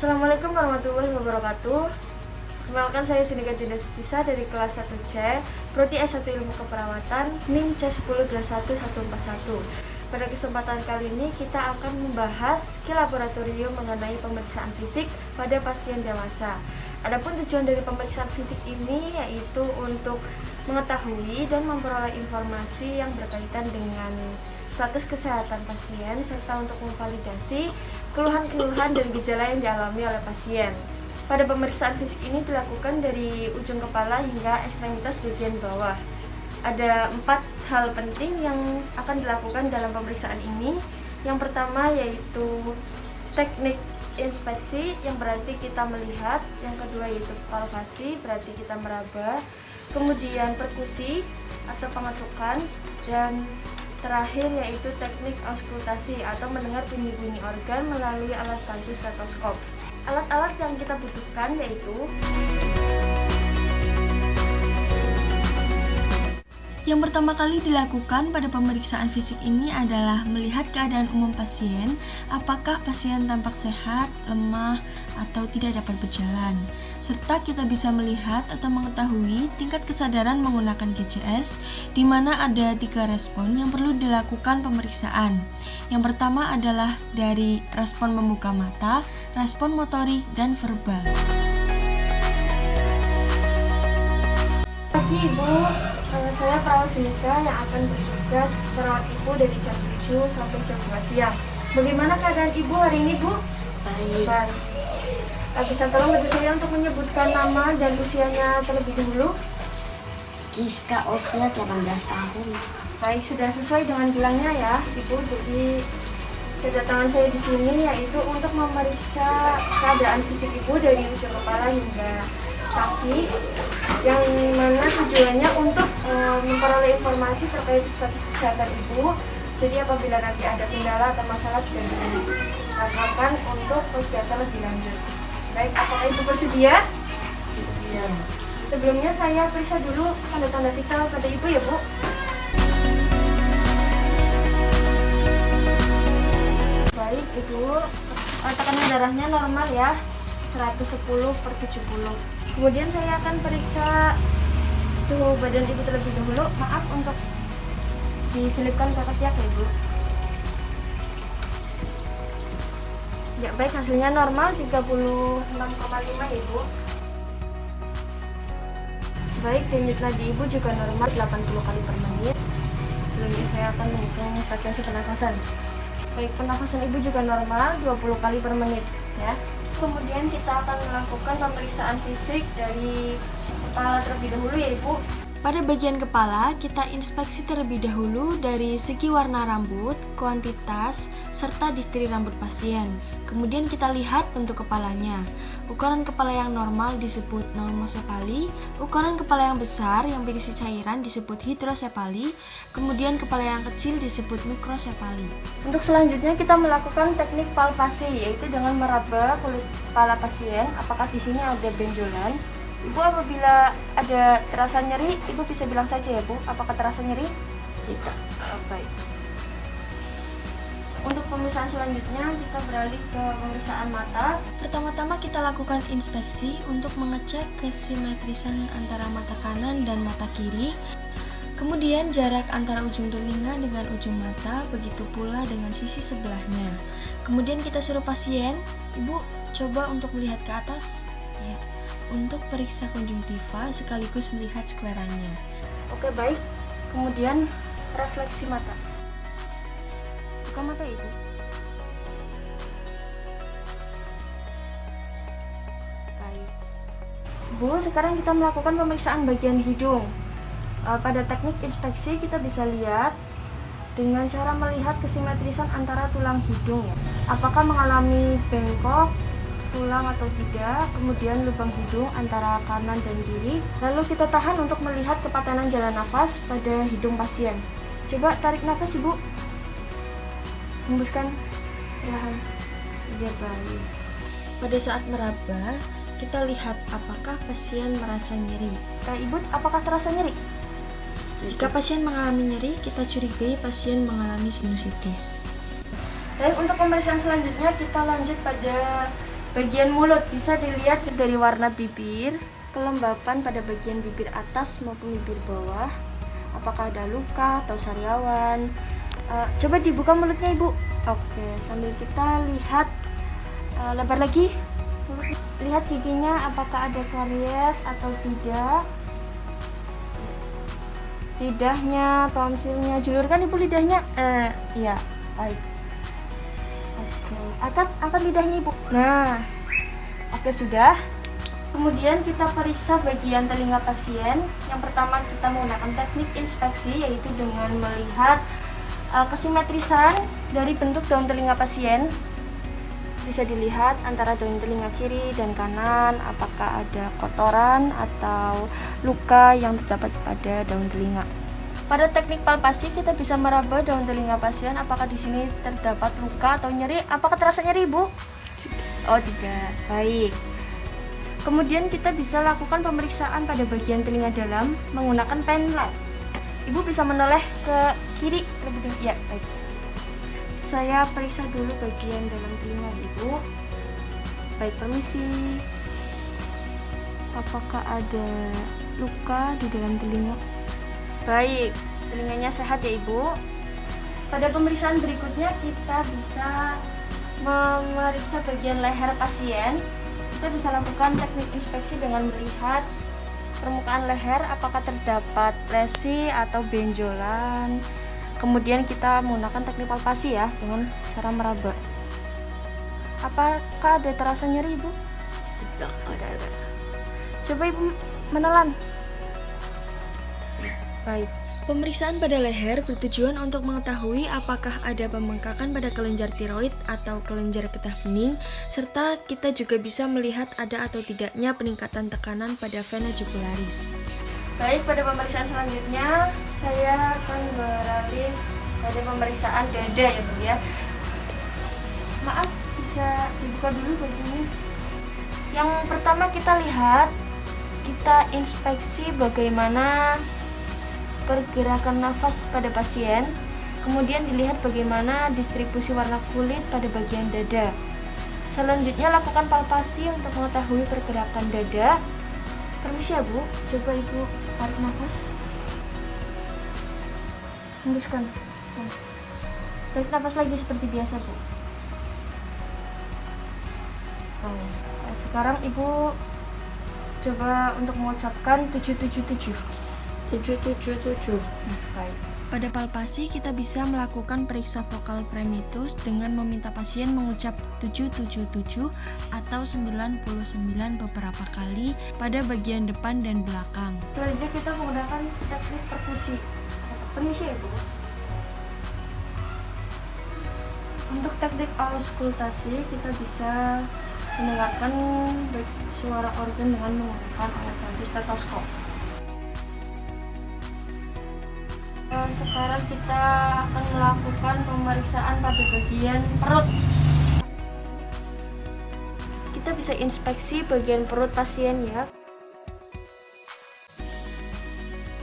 Assalamualaikum warahmatullahi wabarakatuh. Kenalkan, saya Sinika Dinda Setisa dari kelas 1C, Prodi S1 Ilmu Keperawatan, NIM C10211141. Pada kesempatan kali ini kita akan membahas skill laboratorium mengenai pemeriksaan fisik pada pasien dewasa. Adapun tujuan dari pemeriksaan fisik ini yaitu untuk mengetahui dan memperoleh informasi yang berkaitan dengan status kesehatan pasien serta untuk memvalidasi keluhan-keluhan dan gejala yang dialami oleh pasien. Pada pemeriksaan fisik ini dilakukan dari ujung kepala hingga ekstremitas bagian bawah. Ada 4 hal penting yang akan dilakukan dalam pemeriksaan ini. Yang pertama yaitu teknik inspeksi, yang berarti kita melihat. Yang kedua yaitu palpasi, berarti kita meraba. Kemudian perkusi atau pengetukan, dan terakhir yaitu teknik auskultasi atau mendengar bunyi-bunyi organ melalui alat bantu stetoskop. Alat-alat yang kita butuhkan yaitu yang pertama kali dilakukan pada pemeriksaan fisik ini adalah melihat keadaan umum pasien, apakah pasien tampak sehat, lemah, atau tidak dapat berjalan. Serta kita bisa melihat atau mengetahui tingkat kesadaran menggunakan GCS, di mana ada 3 respon yang perlu dilakukan pemeriksaan. Yang pertama adalah dari respon membuka mata, respon motorik, dan verbal. Pagi Ibu, saya perawat Sinika yang akan bertugas merawat Ibu dari jam 7 sampai jam 2 siang. Bagaimana keadaan Ibu hari ini, Bu? Baik. Bisa tolong Ibu saya untuk menyebutkan nama dan usianya terlebih dahulu? Giska, usia 18 tahun. Baik, sudah sesuai dengan bilangnya ya, Ibu. Jadi kedatangan saya di sini yaitu untuk memeriksa keadaan fisik Ibu dari ujung kepala hingga kaki, yang mana tujuannya untuk memperoleh informasi terkait status kesehatan Ibu. Jadi apabila nanti ada kendala atau masalah bisa dilaporkan untuk kegiatan lebih lanjut. Baik, apakah Ibu bersedia? Iya. Sebelumnya saya periksa dulu tanda-tanda vital pada Ibu ya, Bu. Baik, Ibu, tekanan darahnya normal ya, 110/70. Kemudian saya akan periksa suhu badan Ibu terlebih dahulu. Maaf untuk diselipkan ke ketiak ya, Ibu. Ya, baik, hasilnya normal 36,5 ya, Ibu. Baik, denyut nadi Ibu juga normal 80 kali per menit. Selanjutnya saya akan menghitung frekuensi pernafasan. Baik, pernafasan Ibu juga normal 20 kali per menit ya. Kemudian kita akan melakukan pemeriksaan fisik dari kepala terlebih dahulu ya, Ibu. Pada bagian kepala, kita inspeksi terlebih dahulu dari segi warna rambut, kuantitas, serta distri rambut pasien. Kemudian kita lihat bentuk kepalanya. Ukuran kepala yang normal disebut normosefali, ukuran kepala yang besar yang berisi cairan disebut hidrosefali, kemudian kepala yang kecil disebut mikrosefali. Untuk selanjutnya kita melakukan teknik palpasi, yaitu dengan meraba kulit kepala pasien. Apakah di sini ada benjolan? Ibu, apabila ada terasa nyeri, Ibu bisa bilang saja ya, Bu. Apakah terasa nyeri? Tidak. Baik. Untuk pemeriksaan selanjutnya kita beralih ke pemeriksaan mata. Pertama-tama kita lakukan inspeksi untuk mengecek kesimetrisan antara mata kanan dan mata kiri. Kemudian jarak antara ujung telinga dengan ujung mata, begitu pula dengan sisi sebelahnya. Kemudian kita suruh pasien, Ibu coba untuk melihat ke atas. Ya, untuk periksa konjungtiva sekaligus melihat skleranya. Oke, baik. Kemudian refleksi mata. Buka mata, Ibu. Baik. Bu, sekarang kita melakukan pemeriksaan bagian hidung. Pada teknik inspeksi kita bisa lihat dengan cara melihat kesimetrisan antara tulang hidung ya. Apakah mengalami bengkok tulang atau tidak, kemudian lubang hidung antara kanan dan kiri. Lalu kita tahan untuk melihat kepatanan jalan nafas pada hidung pasien. Coba tarik nafas, Ibu. Hembuskan perlahan. Ya, baik. Pada saat meraba, kita lihat apakah pasien merasa nyeri. Ibu, apakah terasa nyeri? Jika pasien mengalami nyeri, kita curigai pasien mengalami sinusitis. Baik, untuk pemeriksaan selanjutnya kita lanjut pada Bagian mulut bisa dilihat dari warna bibir, kelembapan pada bagian bibir atas maupun bibir bawah. Apakah ada luka atau sariawan? Coba dibuka mulutnya ibu. Oke, sambil kita lihat lebar lagi. Lihat giginya apakah ada karies atau tidak. Lidahnya, tonsilnya, julurkan ibu lidahnya. Iya, baik. Oke, angkat lidahnya ibu. Nah, oke sudah. Kemudian kita periksa bagian telinga pasien. Yang pertama kita menggunakan teknik inspeksi, yaitu dengan melihat kesimetrisan dari bentuk daun telinga pasien. Bisa dilihat antara daun telinga kiri dan kanan, apakah ada kotoran atau luka yang terdapat pada daun telinga. Pada teknik palpasi kita bisa meraba daun telinga pasien, apakah di sini terdapat luka atau nyeri. Apakah terasa nyeri, Bu? Oh, tidak. Baik. Kemudian kita bisa lakukan pemeriksaan pada bagian telinga dalam menggunakan pen light. Ibu bisa menoleh ke kiri lebih dulu. Ya, baik. Saya periksa dulu bagian dalam telinga Ibu. Baik, permisi. Apakah ada luka di dalam telinga? Baik, telinganya sehat ya Ibu. Pada pemeriksaan berikutnya kita bisa memeriksa bagian leher pasien. Kita bisa lakukan teknik inspeksi dengan melihat permukaan leher apakah terdapat lesi atau benjolan. Kemudian kita menggunakan teknik palpasi ya dengan cara meraba. Apakah ada terasa nyeri Ibu? Tidak ada. Coba Ibu menelan. Baik. Pemeriksaan pada leher bertujuan untuk mengetahui apakah ada pembengkakan pada kelenjar tiroid atau kelenjar getah bening, serta kita juga bisa melihat ada atau tidaknya peningkatan tekanan pada vena jugularis. Baik, pada pemeriksaan selanjutnya saya akan beralih pada pemeriksaan dada ya Bu ya. Maaf, bisa dibuka dulu bajunya. Yang pertama kita lihat, kita inspeksi bagaimana pergerakan nafas pada pasien, kemudian dilihat bagaimana distribusi warna kulit pada bagian dada. Selanjutnya lakukan palpasi untuk mengetahui pergerakan dada. Permisi ya Bu, coba Ibu tarik nafas. Hembuskan. Tarik nafas lagi seperti biasa Bu. Sekarang Ibu coba untuk mengucapkan 777. 777. Baik. Pada palpasi kita bisa melakukan periksa vokal primitus dengan meminta pasien mengucap 777 atau 99 beberapa kali pada bagian depan dan belakang. Selanjutnya kita menggunakan teknik perkusi. Permisi ya Bu. Untuk teknik auskultasi kita bisa mendengarkan suara organ dengan menggunakan alat bantu stetoskop. Sekarang kita akan melakukan pemeriksaan pada bagian perut. Kita bisa inspeksi bagian perut pasien ya.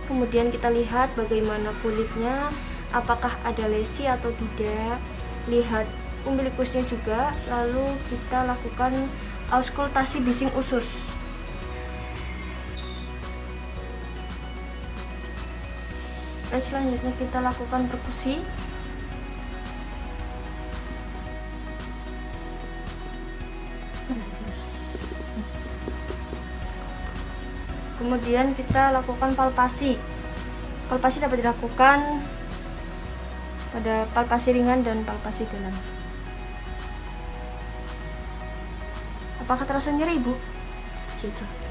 Kemudian kita lihat bagaimana kulitnya, apakah ada lesi atau tidak. Lihat umbilikusnya juga, lalu kita lakukan auskultasi bising usus. Baik, selanjutnya kita lakukan perkusi. Kemudian kita lakukan palpasi. Palpasi dapat dilakukan pada palpasi ringan dan palpasi dalam. Apakah terasa nyeri, Bu? Tidak.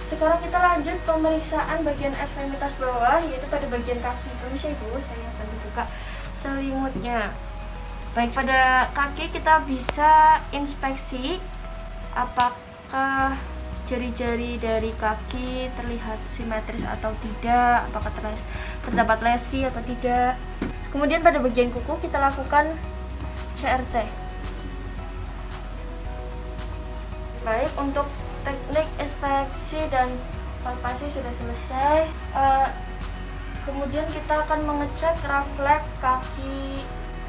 Sekarang kita lanjut pemeriksaan bagian ekstremitas bawah, yaitu pada bagian kaki. Permisi Ibu, saya akan buka selimutnya. Baik, pada kaki kita bisa inspeksi apakah jari-jari dari kaki terlihat simetris atau tidak, apakah terdapat lesi atau tidak. Kemudian pada bagian kuku kita lakukan CRT. Baik, untuk teknik inspeksi dan palpasi sudah selesai. Kemudian kita akan mengecek refleks kaki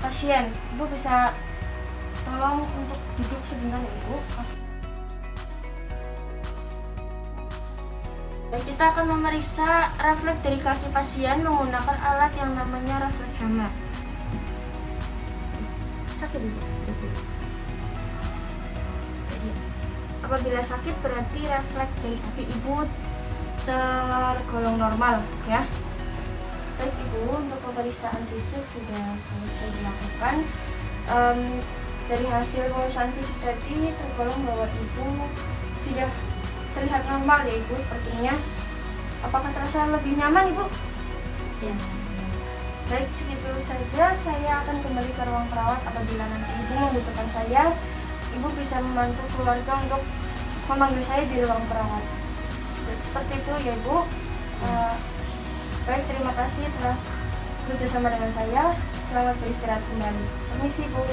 pasien. Ibu bisa tolong untuk duduk sebentar ya, Ibu. Dan kita akan memeriksa refleks dari kaki pasien menggunakan alat yang namanya refleks hammer. Sakit, Ibu? Apabila sakit berarti refleks dari kaki Ibu tergolong normal ya. Baik Ibu, untuk pemeriksaan fisik sudah selesai dilakukan. Dari hasil pemeriksaan fisik tadi tergolong bahwa Ibu sudah terlihat normal ya Ibu sepertinya. Apakah terasa lebih nyaman Ibu? Ya. Baik, segitu saja. Saya akan kembali ke ruang perawat. Apabila nanti Ibu membutuhkan saya, Ibu bisa membantu keluarga untuk memanggil saya di ruang perawat. Seperti itu ya Ibu. Baik, terima kasih telah bekerjasama dengan saya. Selamat beristirahat kembali. Permisi Bu.